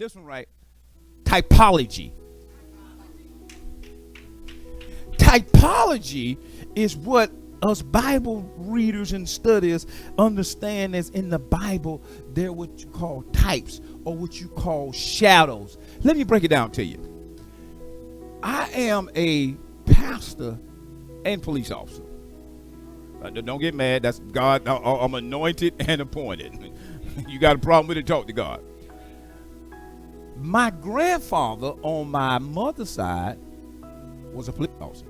this one right. Typology. Typology is what us Bible readers and studiers understand as in the Bible, they're what you call types or what you call shadows. Let me break it down to you. I am a pastor and police officer. Don't get mad. That's God. I'm anointed and appointed. You got a problem with it, talk to God. My grandfather on my mother's side was a police officer.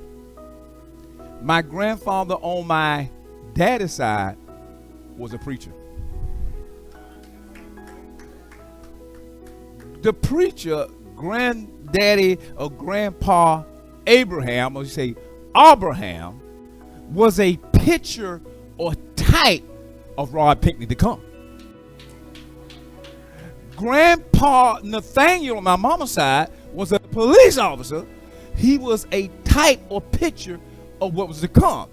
My grandfather on my daddy's side was a preacher. The preacher, granddaddy or grandpa Abraham, or you say Abraham, was a picture or type of Rod Pinckney to come. Grandpa Nathaniel on my mama's side was a police officer. He was a type or picture of what was to come.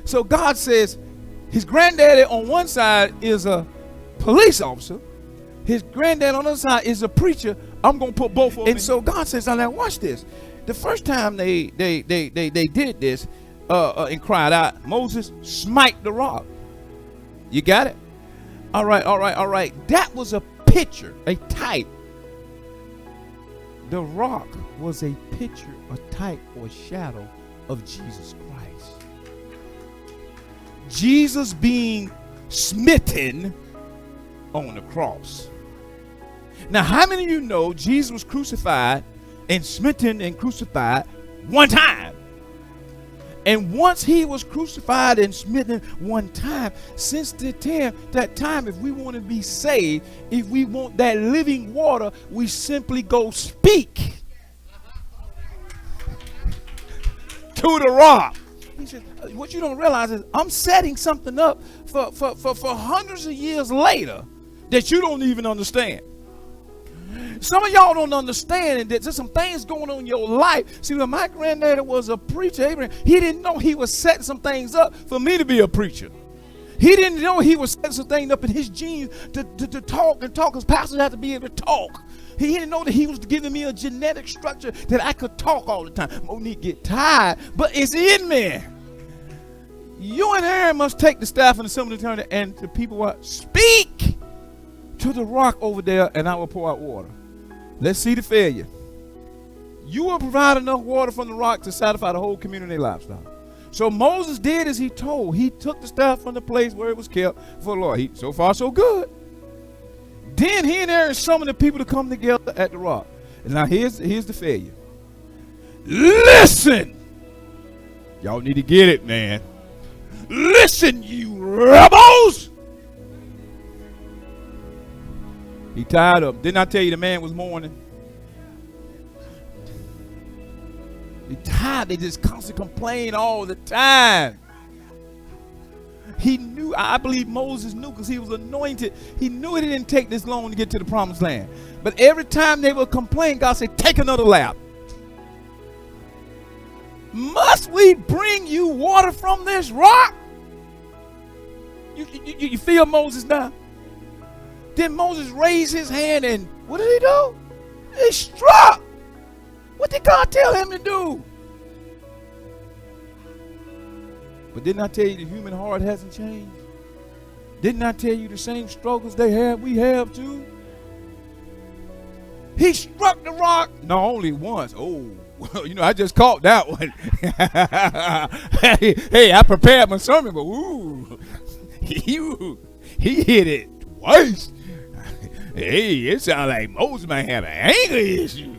So God says his granddaddy on one side is a police officer. His granddad on the other side is a preacher. I'm going to put both of them. And so God says, now watch this. The first time they did this and cried out, Moses, smite the rock. You got it? All right. That was a picture, a type. The rock was a picture, a type, or shadow of Jesus Christ. Jesus being smitten on the cross. Now, how many of you know Jesus was crucified and smitten and crucified one time? And once he was crucified and smitten one time, since that time, if we want to be saved, if we want that living water, we simply go speak to the rock. He said, what you don't realize is I'm setting something up for hundreds of years later that you don't even understand. Some of y'all don't understand that there's some things going on in your life. See, when my granddaddy was a preacher, Abraham, he didn't know he was setting some things up for me to be a preacher. He didn't know he was setting some things up in his genes to talk, because pastors have to be able to talk. He didn't know that he was giving me a genetic structure that I could talk all the time. Monique get tired, but it's in me. You and Aaron must take the staff and the assembly attorney and the people what speak to the rock over there, and I will pour out water. Let's see the failure. You will provide enough water from the rock to satisfy the whole community livestock. So Moses did as he told. He took the staff from the place where it was kept for the Lord. So far, so good. Then he and Aaron summoned the people to come together at the rock. And now here's the failure. Listen. Y'all need to get it, man. Listen, you rebels. He tired of them. Didn't I tell you the man was mourning? He tired. They just constantly complain all the time. He knew, I believe Moses knew because he was anointed. He knew it didn't take this long to get to the promised land. But every time they would complain, God said, take another lap. Must we bring you water from this rock? You feel Moses now? Then Moses raised his hand and what did he do? He struck. What did God tell him to do? But didn't I tell you the human heart hasn't changed? Didn't I tell you the same struggles they have, we have too? He struck the rock, not only once. Oh, I just caught that one. hey, I prepared my sermon, but ooh, he hit it twice. Hey, it sounds like Moses might have an anger issue.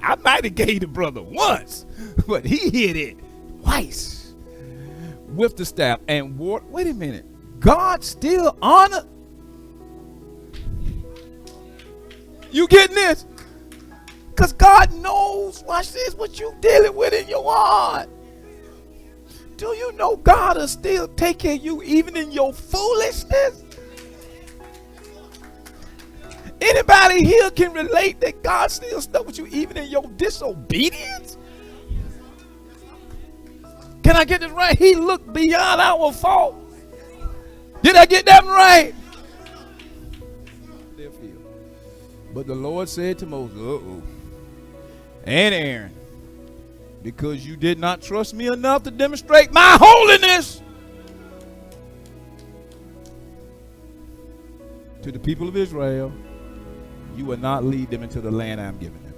I might have gave the brother once, but he hit it twice with the staff and water. Wait a minute. God still honored. You getting this? Because God knows, watch this, what you dealing with in your heart. Do you know God will still take care of you even in your foolishness? Anybody here can relate that God still stuck with you even in your disobedience? Can I get this right? He looked beyond our fault. Did I get that right? But the Lord said to Moses, and Aaron, because you did not trust me enough to demonstrate my holiness to the people of Israel, you will not lead them into the land I'm giving them.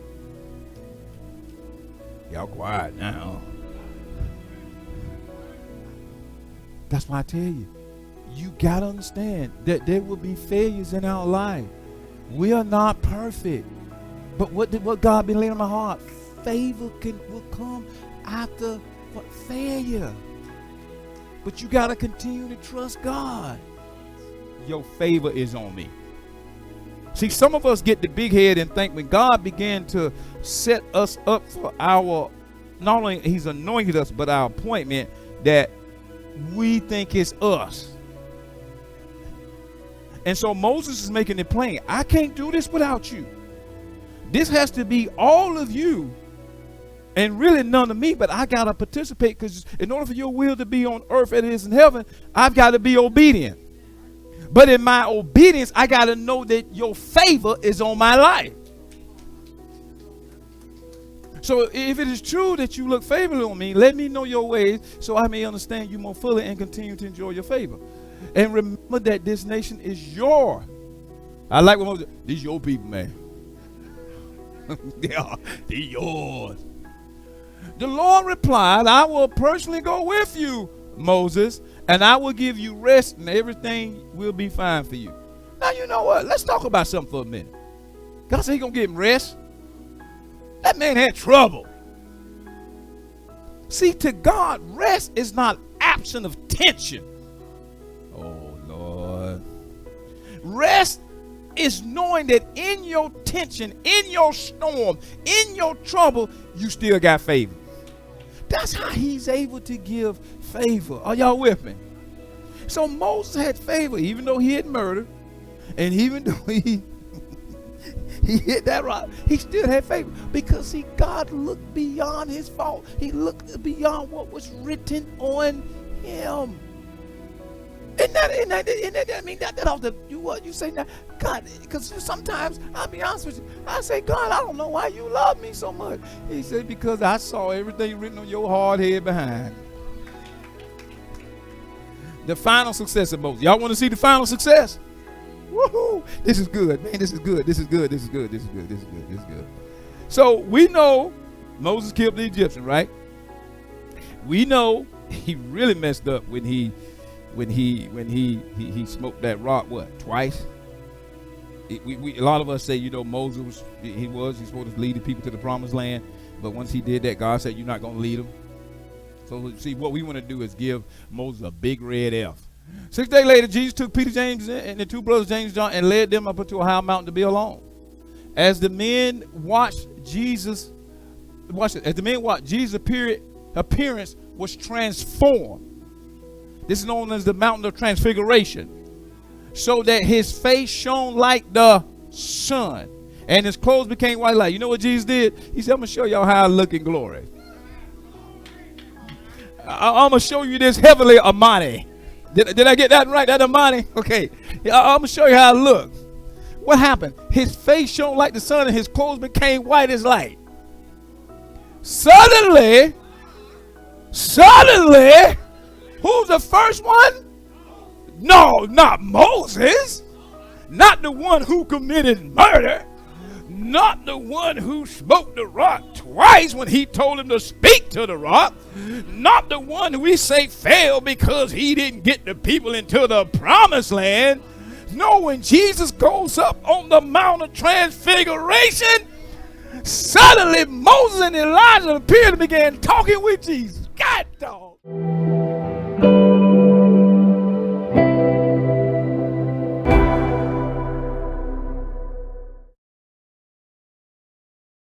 Y'all quiet now. That's why I tell you, you got to understand that there will be failures in our life. We are not perfect. But what God been laying on my heart, favor will come after failure. But you got to continue to trust God. Your favor is on me. See, some of us get the big head and think when God began to set us up for our, not only he's anointed us, but our appointment, that we think it's us. And so Moses is making it plain. I can't do this without you. This has to be all of you and really none of me, but I got to participate, because in order for your will to be on earth as it is in heaven, I've got to be obedient. But in my obedience, I got to know that your favor is on my life. So if it is true that you look favorably on me, let me know your ways so I may understand you more fully and continue to enjoy your favor. And remember that this nation is your. I like what Moses, these your people, man. Yeah, they're yours. The Lord replied, I will personally go with you, Moses, and I will give you rest, and everything will be fine for you. Now, you know what? Let's talk about something for a minute. God said he's going to give him rest. That man had trouble. See, to God, rest is not absent of tension. Oh, Lord. Rest is knowing that in your tension, in your storm, in your trouble, you still got favor. That's how he's able to give favor. Are y'all with me? So Moses had favor, even though he had murdered, and even though he hit that rock, he still had favor, because God looked beyond his fault. He looked beyond what was written on him. That ought to do what you say now, God, because sometimes I'll be honest with you, I say, God, I don't know why you love me so much. He said, because I saw everything written on your hard head behind. The final success of Moses. Y'all want to see the final success? Woohoo! This is good, man. This is good. This is good. This is good. This is good. This is good. This is good. So we know Moses killed the Egyptian, right? We know he really messed up when he smoked that rock, what, twice? A lot of us say, you know, Moses, he's supposed to lead the people to the promised land, but once he did that, God said, you're not going to lead them. So see, what we want to do is give Moses a big red F. 6 days later, Jesus took Peter, James, and the two brothers, James and John, and led them up into a high mountain to be alone. As the men watched Jesus' appearance was transformed. This is known as the mountain of transfiguration. So that his face shone like the sun, and his clothes became white light. You know what Jesus did? He said, I'm going to show y'all how I look in glory. I'm going to show you this heavenly Amani. Did I get that right? That Amani? Okay. I'm going to show you how I look. What happened? His face shone like the sun, and his clothes became white as light. Suddenly, who's the first one? No, not Moses. Not the one who committed murder. Not the one who smoked the rock twice when he told him to speak to the rock. Not the one who we say failed because he didn't get the people into the promised land. No, when Jesus goes up on the Mount of Transfiguration, suddenly Moses and Elijah appeared and began talking with Jesus. God dog.